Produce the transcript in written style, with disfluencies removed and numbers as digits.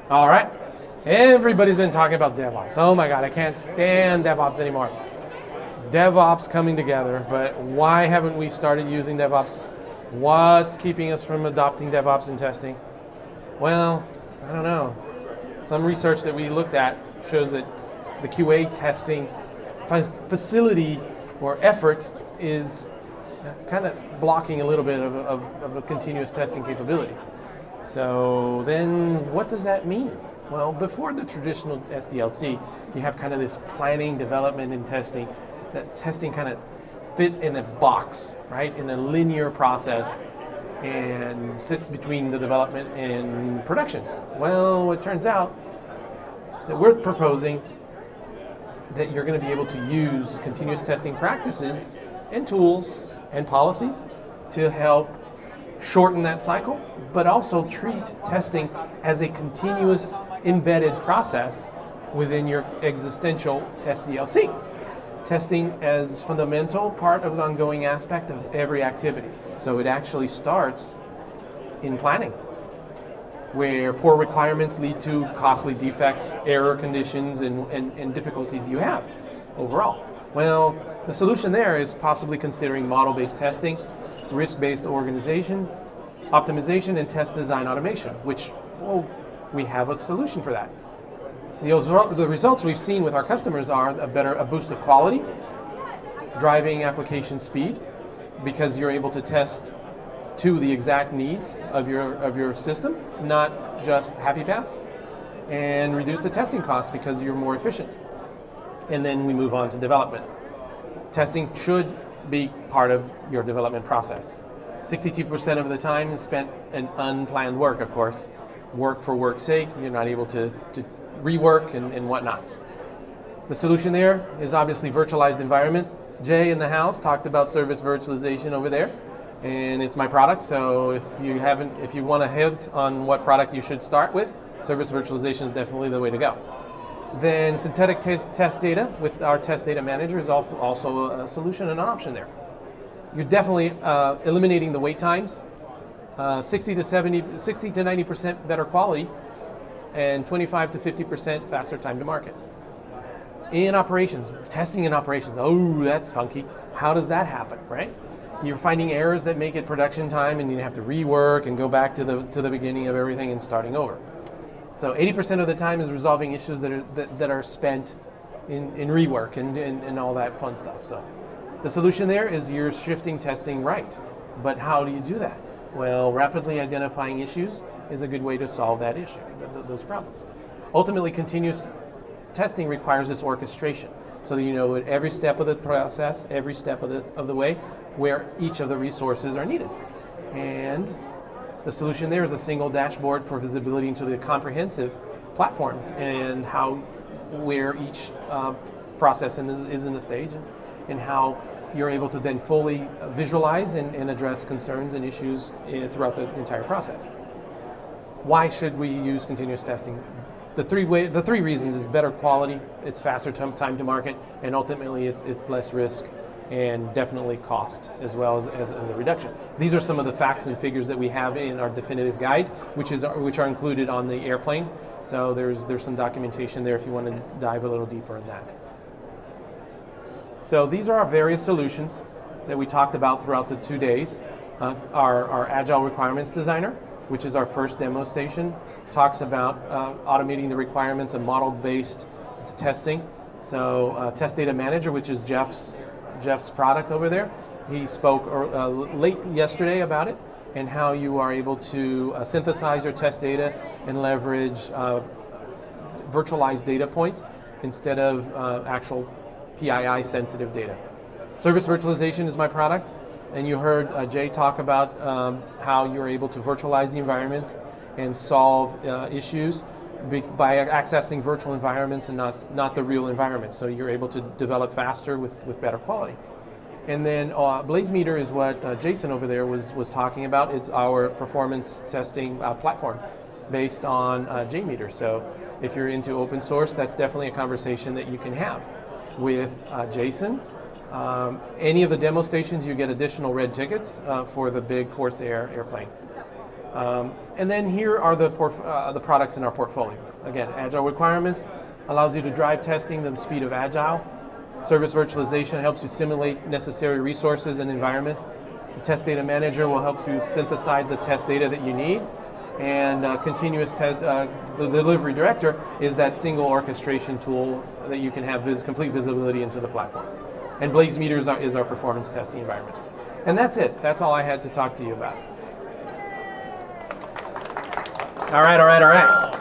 All right. Everybody's been talking about DevOps. Oh my God, I can't stand DevOps anymore. DevOps coming together, but why haven't we started using DevOps? What's keeping us from adopting DevOps in testing? Well, I don't know. Some research that we looked at shows that the QA testing facility or effort is kind of blocking a little bit of a continuous testing capability. So then what does that mean? Well, before the traditional SDLC, you have kind of this planning, development, and testing. That testing kind of fit in a box, right? In a linear process and sits between the development and production. Well, it turns out that we're proposing that you're going to be able to use continuous testing practices and tools and policies to help shorten that cycle, but also treat testing as a continuous embedded process within your existential SDLC. Testing as fundamental part of an ongoing aspect of every activity. So it actually starts in planning, where poor requirements lead to costly defects, error conditions, and difficulties you have overall. Well, the solution there is possibly considering model-based testing, risk-based organization, optimization, and test design automation, which, well, we have a solution for that. The results we've seen with our customers are a boost of quality, driving application speed, because you're able to test to the exact needs of your system, not just happy paths, and reduce the testing costs because you're more efficient. And then we move on to development. Testing should be part of your development process. 62% of the time is spent in unplanned work, of course. Work for work's sake, you're not able to rework and whatnot. The solution there is obviously virtualized environments. Jay in the house talked about service virtualization over there, and it's my product, so if you want to hint on what product you should start with, service virtualization is definitely the way to go. Then synthetic test data with our test data manager is also a solution and an option there. You're definitely eliminating the wait times, 60 to 90% better quality, and 25 to 50% faster time to market. In operations, testing in operations, oh, that's funky. How does that happen, right? You're finding errors that make it production time, and you have to rework and go back to the beginning of everything and starting over. So 80% of the time is resolving issues that are spent in rework and all that fun stuff. So the solution there is you're shifting testing right. But how do you do that? Well, rapidly identifying issues is a good way to solve that issue, those problems. Ultimately, continuous testing requires this orchestration, so that you know at every step of the process, every step of the way, where each of the resources are needed. And the solution there is a single dashboard for visibility into the comprehensive platform and where each process is in the stage, and how you're able to then fully visualize and address concerns and issues throughout the entire process. Why should we use continuous testing? The three reasons is better quality, it's faster time to market, and ultimately it's less risk and definitely cost as well as a reduction. These are some of the facts and figures that we have in our definitive guide, which are included on the airplane. So there's some documentation there if you want to dive a little deeper in that. So these are our various solutions that we talked about throughout the 2 days. Our Agile Requirements Designer, which is our first demo station, talks about automating the requirements and model-based testing. So Test Data Manager, which is Jeff's product over there, he spoke late yesterday about it and how you are able to synthesize your test data and leverage virtualized data points instead of actual PII sensitive data. Service virtualization is my product, and you heard Jay talk about how you're able to virtualize the environments and solve issues by accessing virtual environments and not the real environment. So you're able to develop faster with better quality. And then BlazeMeter is what Jason over there was talking about. It's our performance testing platform based on JMeter. So if you're into open source, that's definitely a conversation that you can have with Jason. Any of the demo stations, you get additional red tickets for the big Corsair airplane. And then here are the products in our portfolio. Again, Agile Requirements allows you to drive testing to the speed of Agile. Service Virtualization helps you simulate necessary resources and environments. The Test Data Manager will help you synthesize the test data that you need. And Continuous Test, the Delivery Director is that single orchestration tool that you can have complete visibility into the platform. And Blaze Meters is our performance testing environment. And that's it. That's all I had to talk to you about. All right.